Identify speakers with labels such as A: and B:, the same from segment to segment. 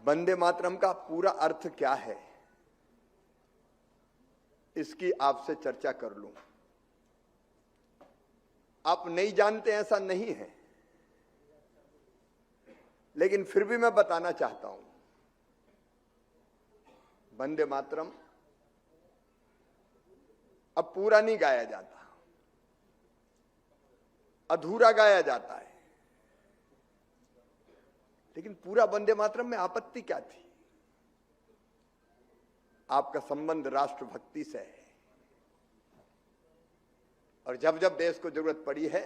A: वंदे मातरम का पूरा अर्थ क्या है, इसकी आपसे चर्चा कर लूं। आप नहीं जानते ऐसा नहीं है, लेकिन फिर भी मैं बताना चाहता हूं। वंदे मातरम अब पूरा नहीं गाया जाता, अधूरा गाया जाता है। लेकिन पूरा वंदे मातरम में आपत्ति क्या थी? आपका संबंध राष्ट्रभक्ति से है, और जब जब देश को जरूरत पड़ी है,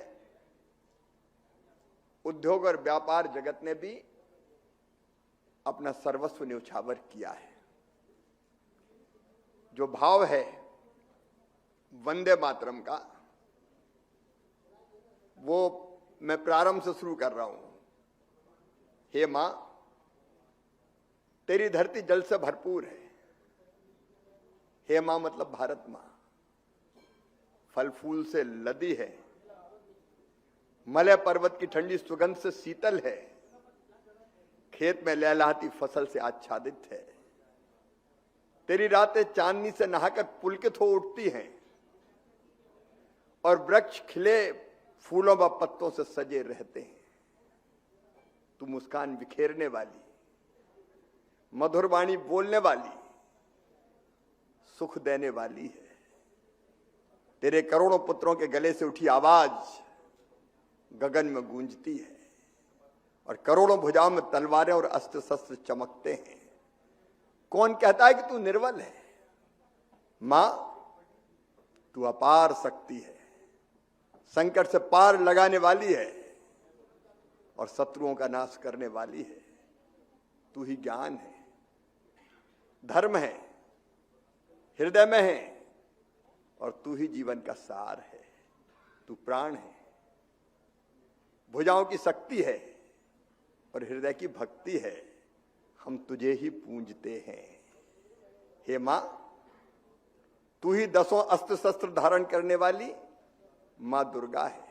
A: उद्योग और व्यापार जगत ने भी अपना सर्वस्व न्यौछावर किया है। जो भाव है वंदे मातरम का, वो मैं प्रारंभ से शुरू कर रहा हूं। हे मां, तेरी धरती जल से भरपूर है। हे मां मतलब भारत मां, फल फूल से लदी है, मलय पर्वत की ठंडी सुगंध से शीतल है, खेत में लहलहाती फसल से आच्छादित है। तेरी रातें चांदनी से नहाकर पुलकित हो उठती हैं, और वृक्ष खिले फूलों व पत्तों से सजे रहते हैं। तू मुस्कान बिखेरने वाली, मधुर वाणी बोलने वाली, सुख देने वाली है। तेरे करोड़ों पुत्रों के गले से उठी आवाज गगन में गूंजती है, और करोड़ों भुजाओं में तलवारें और अस्त्र शस्त्र चमकते हैं। कौन कहता है कि तू निर्बल है? मां, तू अपार शक्ति है, संकट से पार लगाने वाली है, और शत्रुओं का नाश करने वाली है। तू ही ज्ञान है, धर्म है, हृदय में है, और तू ही जीवन का सार है। तू प्राण है, भुजाओं की शक्ति है, और हृदय की भक्ति है। हम तुझे ही पूजते हैं। हे मां, तू ही दसों अस्त्र शस्त्र धारण करने वाली मां दुर्गा है।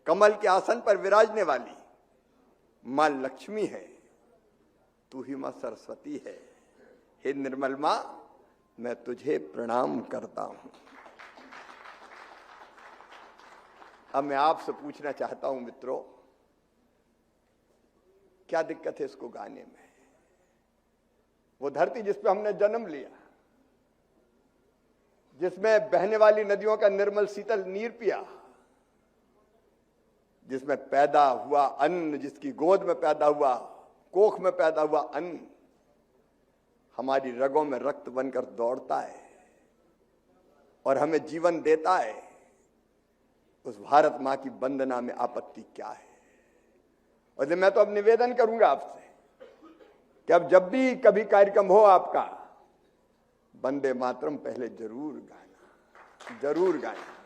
A: कमल के आसन पर विराजने वाली मां लक्ष्मी है। तू ही मां सरस्वती है। हे निर्मल मां, मैं तुझे प्रणाम करता हूं। अब मैं आपसे पूछना चाहता हूं मित्रों, क्या दिक्कत है इसको गाने में? वो धरती जिस पे हमने जन्म लिया, जिसमें बहने वाली नदियों का निर्मल शीतल नीर पिया, जिसमें पैदा हुआ अन्न, जिसकी गोद में पैदा हुआ, कोख में पैदा हुआ अन्न हमारी रगों में रक्त बनकर दौड़ता है और हमें जीवन देता है, उस भारत मां की वंदना में आपत्ति क्या है? और मैं तो अब निवेदन करूंगा आपसे कि अब जब भी कभी कार्यक्रम हो आपका, वंदे मातरम पहले जरूर गाना, जरूर गाना।